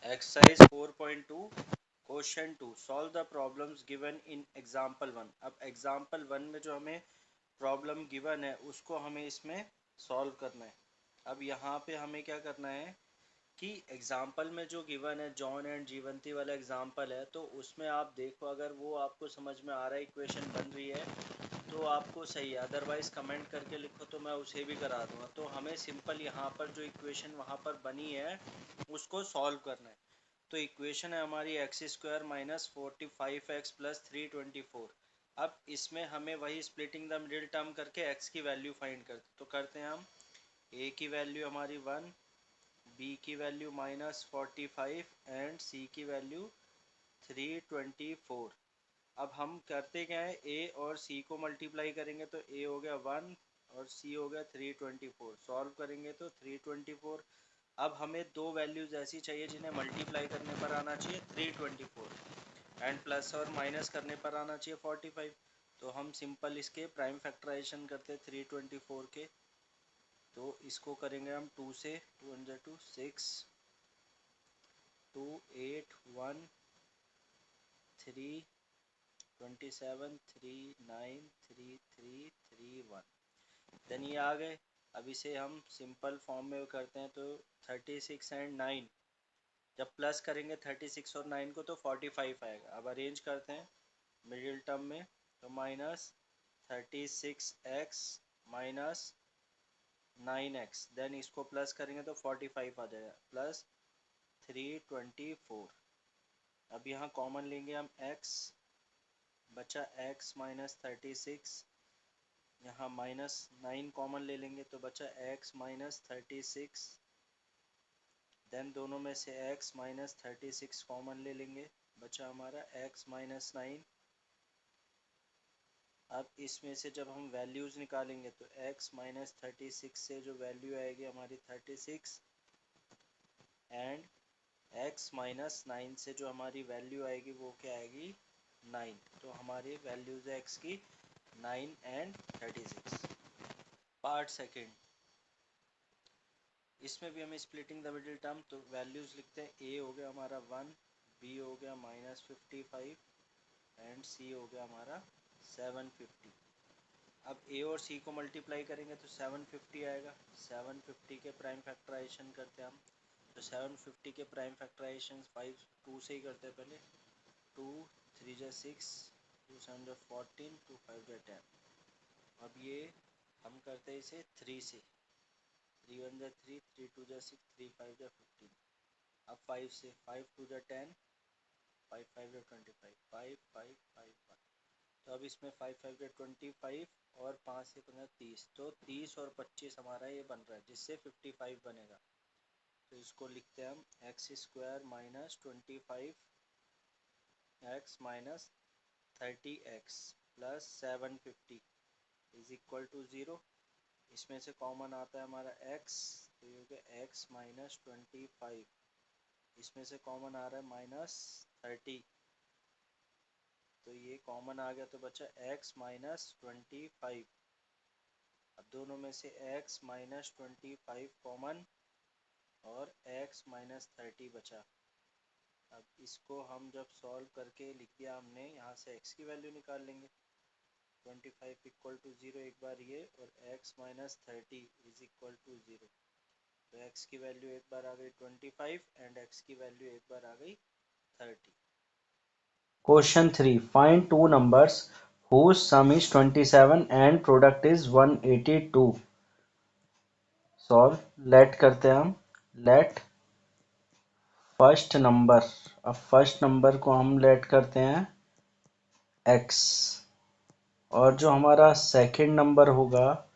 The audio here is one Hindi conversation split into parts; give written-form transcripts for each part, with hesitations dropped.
Exercise 4.2 question 2 solve the problems given in example 1। अब एग्जाम्पल 1 में जो हमें प्रॉब्लम गिवन है उसको हमें इसमें सॉल्व करना है। अब यहाँ पे हमें क्या करना है कि एग्जाम्पल में जो गिवन है जॉन एंड जीवंती वाला एग्जाम्पल है, तो उसमें आप देखो अगर वो आपको समझ में आ रहा है, इक्वेशन बन रही है तो आपको सही है, अदरवाइज कमेंट करके लिखो तो मैं उसे भी करा दूंगा। तो हमें सिंपल यहाँ पर जो इक्वेशन वहाँ पर बनी है उसको सॉल्व करना है। तो इक्वेशन है हमारी x square minus 45x plus 324। अब इसमें हमें वही स्प्लिटिंग द मिडिल टर्म करके x की वैल्यू फाइंड करते, तो करते हैं हम। a की वैल्यू हमारी 1, b की वैल्यू -45 एंड c की वैल्यू 324। अब हम करते क्या है, a और c को मल्टीप्लाई करेंगे तो a हो गया 1 और c हो गया 324। सॉल्व करेंगे तो 324। अब हमें दो वैल्यूज ऐसी चाहिए जिन्हें मल्टीप्लाई करने पर आना चाहिए 324 एंड प्लस और माइनस करने पर आना चाहिए 45। तो हम सिंपल इसके प्राइम फैक्टराइजेशन करते हैं 324 के। तो इसको करेंगे हम 2 से, 2 × 2 6, 2 8 1 3 27 3 9 3 3 3 1। देन ये आ गए। अब इसे हम सिंपल फॉर्म में करते हैं तो 36 एंड 9 जब प्लस करेंगे 36 और 9 को तो 45 आएगा। अब अरेंज करते हैं मिडिल टर्म में, तो -36x माइनस 9x, देन इसको प्लस करेंगे तो 45 आ जाएगा प्लस 324। अब यहाँ कॉमन लेंगे हम x, बचा x माइनस 36, यहाँ -9 कॉमन ले लेंगे तो बचा x माइनस 36, देन दोनों में से x माइनस 36 कॉमन ले लेंगे, बचा हमारा x माइनस 9। अब इसमें से जब हम वैल्यूज निकालेंगे तो x माइनस 36 से जो वैल्यू आएगी हमारी 36 एंड x माइनस 9 से जो हमारी वैल्यू आएगी वो क्या आएगी 9। तो हमारी वैल्यूज है x की 9 एंड 36। पार्ट सेकेंड, इसमें भी हमें स्प्लिटिंग द मिडिल टर्म, तो वैल्यूज लिखते हैं। a हो गया हमारा 1, b हो गया -55 एंड c हो गया हमारा 750। अब a और c को मल्टीप्लाई करेंगे तो 750 आएगा। 750 के प्राइम फैक्टराइजेशन करते हैं हम, तो 750 के प्राइम फैक्टराइजेशन 5 2 से ही करते हैं पहले। 2 3 जा 6, 2 7 जा 14, 2 5 जा 10। अब ये हम करते हैं इसे 3 से, 3 1 जा 3, 3 2 जा 6, 3 5 जा 15। अब 5 से, 5 2 जा 10, 5 5 जा 25, 5 5 5 1। तो अब इसमें 5 5 जा 25 और 5 से 15 30, तो 30 और 25 हमारा ये बन रहा है जिससे 55 बनेगा। तो इसको लिखते हैं हम x square minus 25x minus 30x plus 750 is equal to 0। इसमें से कॉमन आता है हमारा x, तो ये हो गया x माइनस 25। इसमें से कॉमन आ रहा है -30, तो ये कॉमन आ गया तो बचा x माइनस 25। अब दोनों में से x माइनस 25 कॉमन और x माइनस 30 बचा। अब इसको हम जब सॉल्व करके लिख दिया हमने, यहाँ से x की वैल्यू निकाल लेंगे। 25 इक्वल टू 0 एक बार ये, और x minus 30 is equal to 0। तो x की वैल्यू एक बार आ गई 25 एंड x की वैल्यू एक बार आ गई 30। Question 3. Find two numbers whose sum is 27 and product is 182. Solve. Let करते हैं हम. Let फर्स्ट नंबर, अब फर्स्ट नंबर को हम लेट करते हैं x, और जो हमारा सेकंड नंबर होगा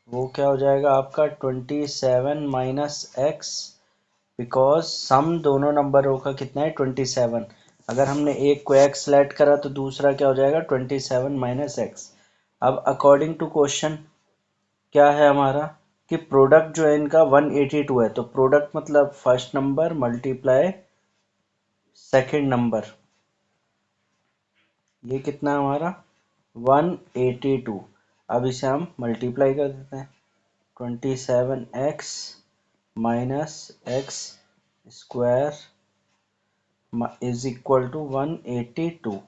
वो क्या हो जाएगा आपका 27 माइनस x, बिकॉज सम दोनों नंबरों का कितना है 27। अगर हमने एक को x लेट करा तो दूसरा क्या हो जाएगा 27 माइनस x। अब अकॉर्डिंग टू क्वेश्चन क्या है हमारा कि प्रोडक्ट जो है इनका 182 है, तो प्रोडक्ट मतलब first number multiply second number, ये कितना है हमारा 182। अब इसे हम मल्टीप्लाई कर देते हैं, 27x minus x square is equal to 182।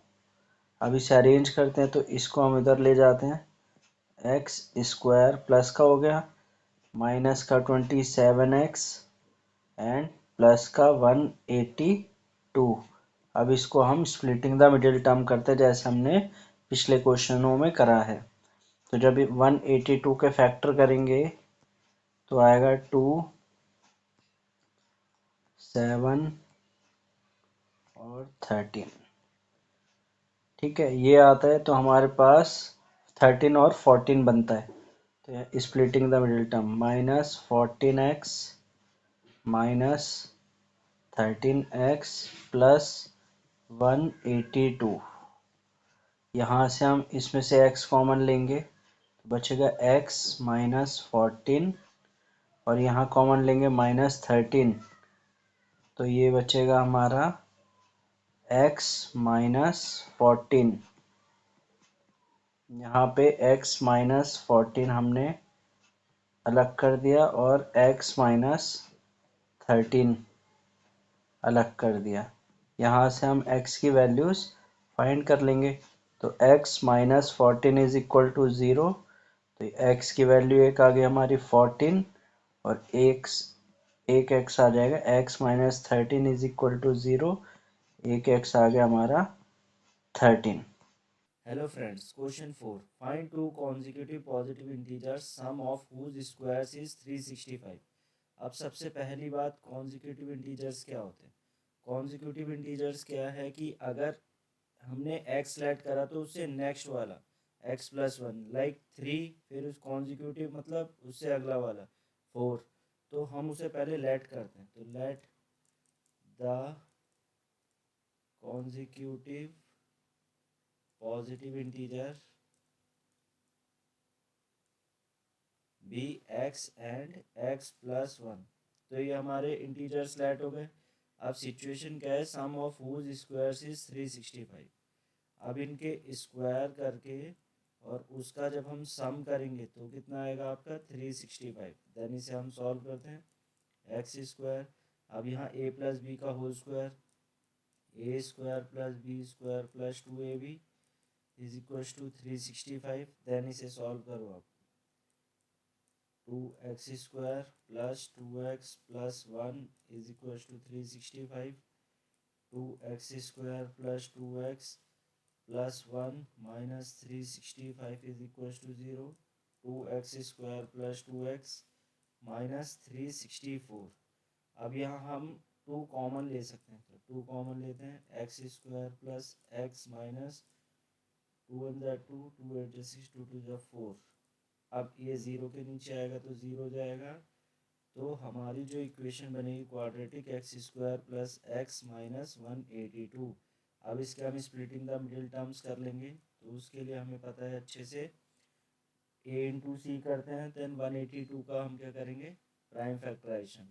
अब इसे अरेंज करते हैं तो इसको हम इधर ले जाते हैं। एक्स स्क्वायर प्लस का हो गया, माइनस का 27x एंड प्लस का 182। अब इसको हम स्प्लिटिंग द मिडिल टर्म करते हैं जैसे हमने पिछले क्वेश्चनों में करा है। तो जब 182 के फैक्टर करेंगे तो आएगा 2, 7 और 13। ठीक है, ये आता है तो हमारे पास 13 और 14 बनता है। तो splitting the middle term, -14x minus 13x plus 182। यहाँ से हम इसमें से x कॉमन लेंगे तो बचेगा x -14 और यहाँ कॉमन लेंगे -13, तो ये बचेगा हमारा x -14। यहाँ पे x -14 हमने अलग कर दिया और x -13 अलग कर दिया। यहाँ से हम x की वैल्यूज़ फाइंड कर लेंगे। तो x -14 इज इक्वल टू 0, तो x की वैल्यू एक आ गई हमारी 14 और एक x आ जाएगा। x -13 इज इक्वल टू 0, एक x आ गया हमारा 13। Hello friends, question 4, find two consecutive positive integers sum of whose squares is 365। अब सबसे पहली बात, कॉन्जिक्यूटिव इंटीजर्स क्या होते हैं? कॉन्जिक्यूटिव इंटीजर्स क्या है कि अगर हमने x लेट करा तो उससे नेक्स्ट वाला x+1 लाइक 3, फिर उस कॉन्जिक्यूटिव मतलब उससे अगला वाला 4, तो हम उसे पहले लेट करते हैं। तो let the consecutive positive integer be x and x+1। तो ये हमारे इंटीजर्स लेट हो गए। अब सिचुएशन क्या है, सम ऑफ हुज स्क्वायर्स इज 365। अब इनके स्क्वायर करके और उसका जब हम सम करेंगे तो कितना आएगा आपका 365। देन इसे हम सॉल्व करते हैं। एक्स स्क्वायर, अब यहाँ a प्लस बी का whole square, A square plus B square plus 2ab is equal to 365। Then इसे सॉल्व करो आप। 2x square plus 2x plus 1 is equal to 365। 2x square plus 2x plus 1 minus 365 is equal to 0। 2x square plus 2x minus 364। अब यहाँ हम 2 कॉमन ले सकते हैं, तो 2 कॉमन लेते हैं। X square plus x minus 2 one ज़ा 2, 2 8 6, 2 2 ज़ा 4। अब ये 0 के नीचे आएगा तो 0 जाएगा। तो हमारी जो इक्वेशन बनेगी quadratic, x square plus x minus 182। अब इसके हम स्प्लिटिंग द मिडिल टर्म्स कर लेंगे। तो उसके लिए हमें पता है अच्छे से a इंटू सी करते हैं, देन 182 का हम क्या करेंगे, प्राइम फैक्टराइजेशन।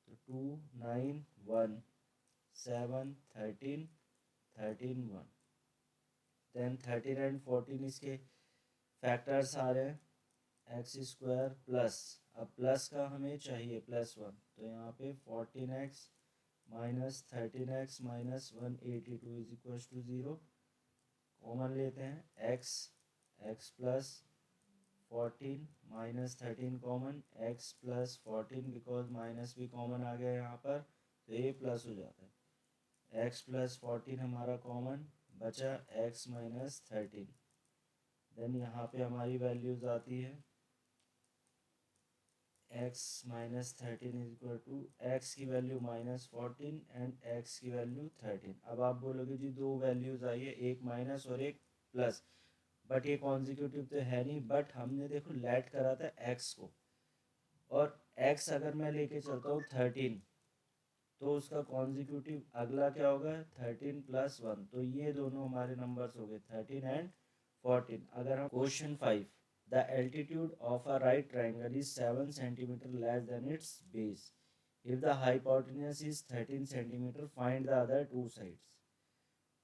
तो 2 9 1 7 13 13 1, देन 13 एंड 14 इसके फैक्टर्स आ रहे हैं। एक्स स्क्वायर प्लस, अब प्लस का हमें चाहिए +1, तो यहाँ पे 14x minus 13x minus 182 is equal to 0। Common लेते हैं x plus 14 minus 13 common, x plus 14 because minus भी कॉमन आ गया यहाँ पर, तो ये प्लस हो जाता है। x प्लस 14 हमारा कॉमन बचा, x माइनस 13। देन यहाँ पे हमारी वैल्यूज आती है x minus 13 is equal to x की वैल्यू -14 एंड x की वैल्यू 13। अब आप बोलोगे जी दो वैल्यूज आई है, एक माइनस और एक प्लस, बट ये कॉन्जिक्यूटिव तो है नहीं। बट हमने देखो लेट करा था x को, और x अगर मैं लेके चलता हूँ 13, तो उसका कॉन्जिक्यूटिव अगला क्या होगा, 13 प्लस 1। तो ये दोनों हमारे नंबर्स हो गए 13 एंड 14। अगर हम question 5, the altitude of a right triangle is 7 centimeter less than its base. If the hypotenuse is 13 centimeter, find the other two sides.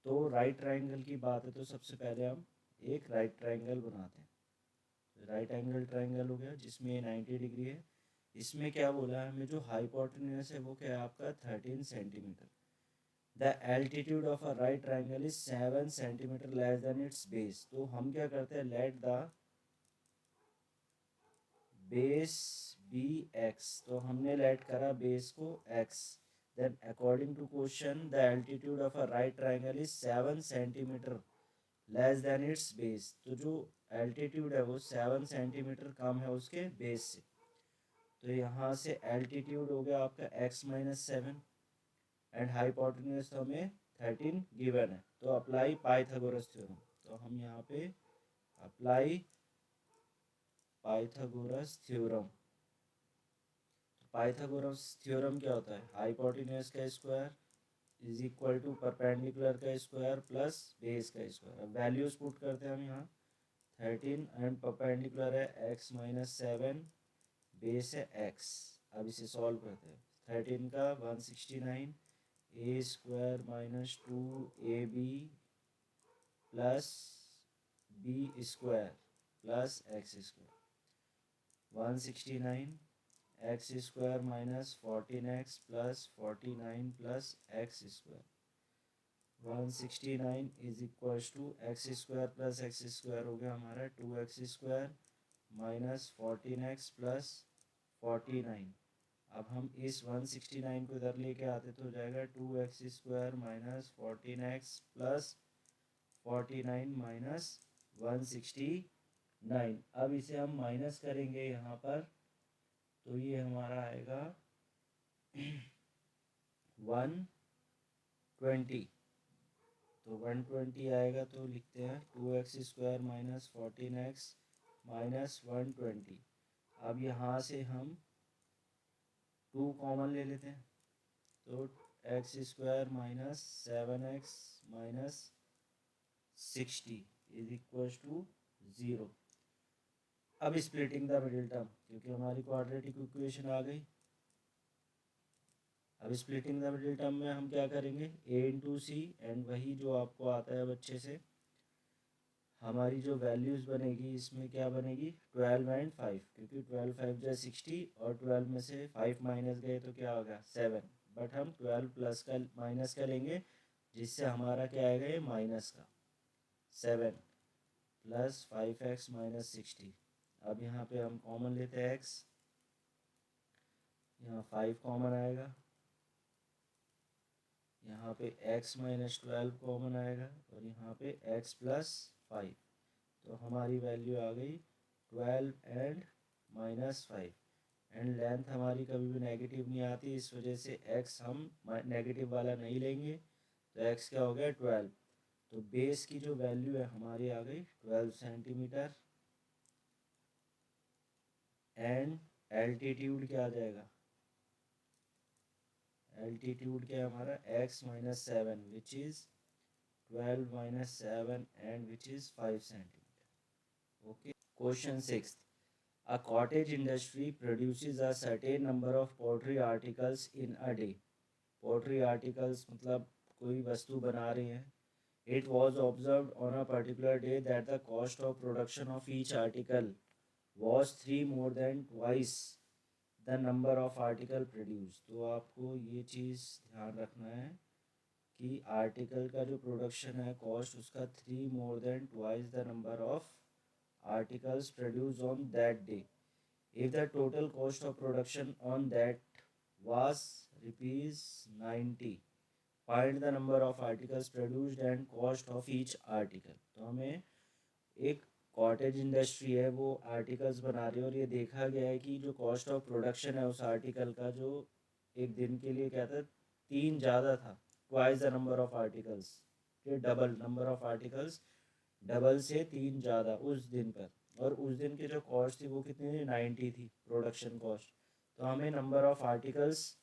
तो राइट ट्राइंगल की बात है तो सबसे पहले हम एक राइट ट्राइंगल बनाते हैं। राइट एंगल ट्राइंगल हो गया जिसमें 90 डिग्री है। इसमें क्या बोला है हमें, जो हाइपोटेन्यूस है वो क्या है आपका 13 centimetre. The altitude of a right triangle is 7 centimetre less than its base. तो हम क्या करते हैं, let the base be x, तो हमने लेट करा बेस को x, then according to question the altitude of a right triangle is 7 centimetre less than its base. तो जो एल्टीट्यूड है वो 7 सेंटीमीटर कम है उसके बेस से। तो यहाँ से एल्टीट्यूड हो गया आपका x माइनस 7 एंड हाइपोटेन्यूज तो हमें 13 गिवन है। तो अप्लाई पाइथागोरस थ्योरम, तो हम यहाँ पे apply Pythagoras theorem. Pythagoras theorem क्या होता है, हाइपोटेन्यूज का square is equal to perpendicular का स्क्वायर प्लस बेस का स्क्वायर। अब वैल्यूज पुट करते हैं हम यहाँ, 13 एंड परपेंडिकुलर है x माइनस 7, बेस है x। अब इसे सॉल्व करते हैं, 13 का 169, A square minus 2ab plus B square plus X square, 169 X square minus 14x plus 49 plus X square, 169 is equals to X square plus X square हो गया हमारा 2x square minus 14x plus 49। अब हम इस 169 को इधर लेके आते तो हो जाएगा 2x square minus 14x plus 49 minus 169। अब इसे हम माइनस करेंगे यहाँ पर, तो ये हमारा आएगा 120। तो 120 आएगा, तो लिखते हैं 2x square minus 14x minus 120। अब यहाँ से हम 2 कॉमन ले लेते हैं, तो x square minus 7x minus 60 is equal to 0। अब स्प्लिटिंग द मिडिल टर्म, क्योंकि हमारी क्वाड्रेटिक इक्वेशन आ गई। अब स्प्लिटिंग द मिडिल टर्म में हम क्या करेंगे, a इंटू सी, एंड वही जो आपको आता है बच्चे से, हमारी जो वैल्यूज़ बनेगी इसमें क्या बनेगी 12 एंड 5, क्योंकि 12 5 जो 60 और 12 में से 5 माइनस गए तो क्या होगा 7। बट हम 12 प्लस का माइनस का लेंगे, जिससे हमारा क्या आएगा ये माइनस का 7 प्लस 5x माइनस 60। अब यहाँ पे हम कॉमन लेते हैं x, यहाँ 5 कॉमन आएगा, यहाँ पे x माइनस 12 कॉमन आएगा और यहाँ पे x प्लस 5। तो हमारी वैल्यू आ गई 12 एंड माइनस 5। एंड लेंथ हमारी कभी भी नेगेटिव नहीं आती, इस वजह से x हम नेगेटिव वाला नहीं लेंगे, तो x क्या हो गया 12। तो बेस की जो वैल्यू है हमारी आ गई 12 सेंटीमीटर, एंड एल्टीट्यूड क्या आ जाएगा, एल्टीट्यूड क्या है हमारा x minus 7 which is 12 minus 7 and which is 5 centimetre. Okay, question 6, a cottage industry produces a certain number of pottery articles in a day। pottery articles मतलब कोई वस्तु बना रहे हैं। It was observed on a particular day that the cost of production of each article was 3 more than twice the number of article produced। तो आपको ये चीज़ ध्यान रखना है कि आर्टिकल का जो प्रोडक्शन है कॉस्ट उसका 3 more than twice the number of articles produced on that day। If the total cost of production on that was rupees 90, find the number of articles produced and cost of each article। तो हमें एक कॉटेज इंडस्ट्री है वो आर्टिकल्स बना रही है और ये देखा गया है कि जो कॉस्ट ऑफ प्रोडक्शन है उस आर्टिकल का जो एक दिन के लिए क्या था 3 ज़्यादा था, twice the number of articles, ये double number of articles, double से 3 ज़्यादा उस दिन पर। और उस दिन की जो कॉस्ट थी वो कितनी थी 90 थी प्रोडक्शन कॉस्ट। तो हमें नंबर ऑफ आर्टिकल्स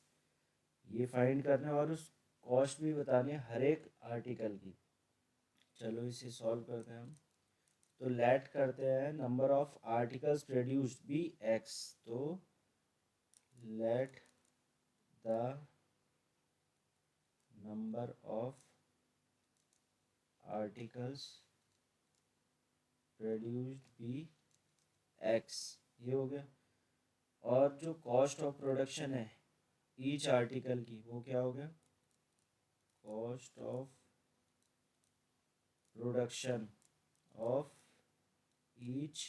ये फाइंड करना है और उस कॉस्ट भी बतानी है हर एक आर्टिकल की। चलो इसे सॉल्व करते हैं हम। तो लेट करते हैं number of articles produced be x, तो let the number of articles produced be X, ये हो गया। और जो कॉस्ट ऑफ प्रोडक्शन है ईच आर्टिकल की वो क्या हो गया cost of production of each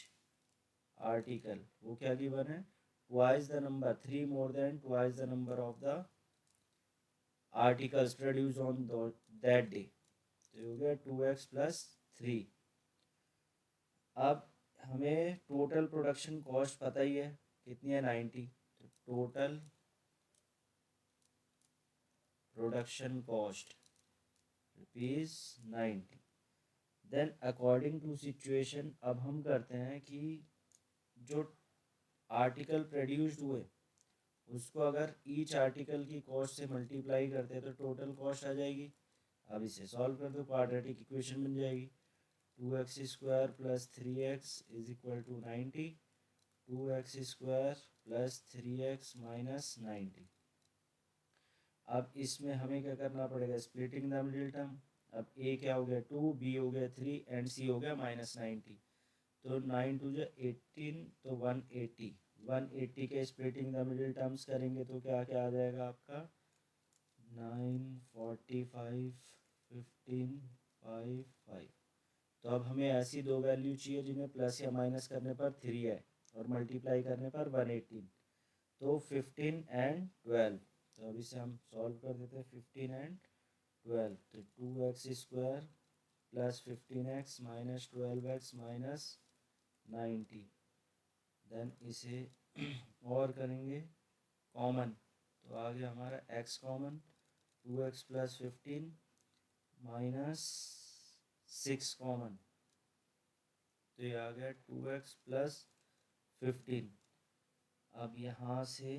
article, वो क्या गिवन है, twice the number, 3 more than twice the number of the articles produce on that day, तो हो गया 2x प्लस 3। अब हमें टोटल प्रोडक्शन कॉस्ट पता ही है कितनी है, 90, तो total production cost ₹90। Then according to situation अब हम करते हैं कि जो आर्टिकल प्रोड्यूस्ड हुए उसको अगर ईच आर्टिकल की कॉस्ट से मल्टीप्लाई करते हैं तो टोटल कॉस्ट आ जाएगी। अब इसे सॉल्व कर दो, क्वाड्रेटिक इक्वेशन बन जाएगी, 2x² plus 3x is equal to 90, 2x² plus 3x minus 90। अब इसमें हमें क्या करना पड़ेगा, स्प्लिटिंग द मिडिल टर्म। अब a क्या हो गया 2, b हो गया 3 एंड c हो गया -90, तो 9 2 जो 18, तो 180, 180 के स्प्लिटिंग द मिडिल टर्म्स करेंगे तो क्या क्या आ जाएगा आपका, 9 45 15 5 5। तो अब हमें ऐसी दो वैल्यू चाहिए जिन्हें प्लस या माइनस करने पर 3 है और मल्टीप्लाई करने पर 118, तो 15 एंड 12। तो अब इसे हम सॉल्व कर देते हैं, 15 एंड 12, तो 2x² plus 15x minus 12x minus 90। Then इसे और करेंगे कॉमन, तो आ गया हमारा x common, 2x plus 15 minus 6 common, तो ये आ गया 2x प्लस 15। अब यहाँ से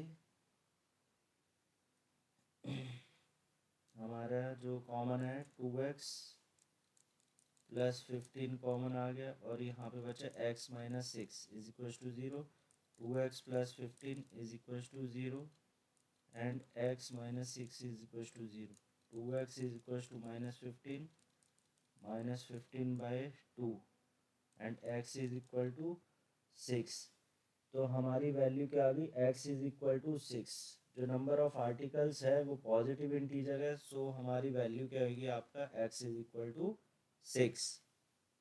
हमारा जो कॉमन है 2x प्लस 15 कॉमन आ गया और यहाँ पे बचा x minus 6 is equal to 0, 2x plus 15 is equal to 0 and x minus 6 is equal to 0, 2x is equal to minus 15 by 2 and x is equal to 6। तो हमारी वैल्यू क्या आ गई, x इज इक्वल टू 6। जो नंबर ऑफ आर्टिकल्स है वो पॉजिटिव इंटीजर है, सो हमारी वैल्यू क्या होगी आपका, x इज इक्वल टू 6।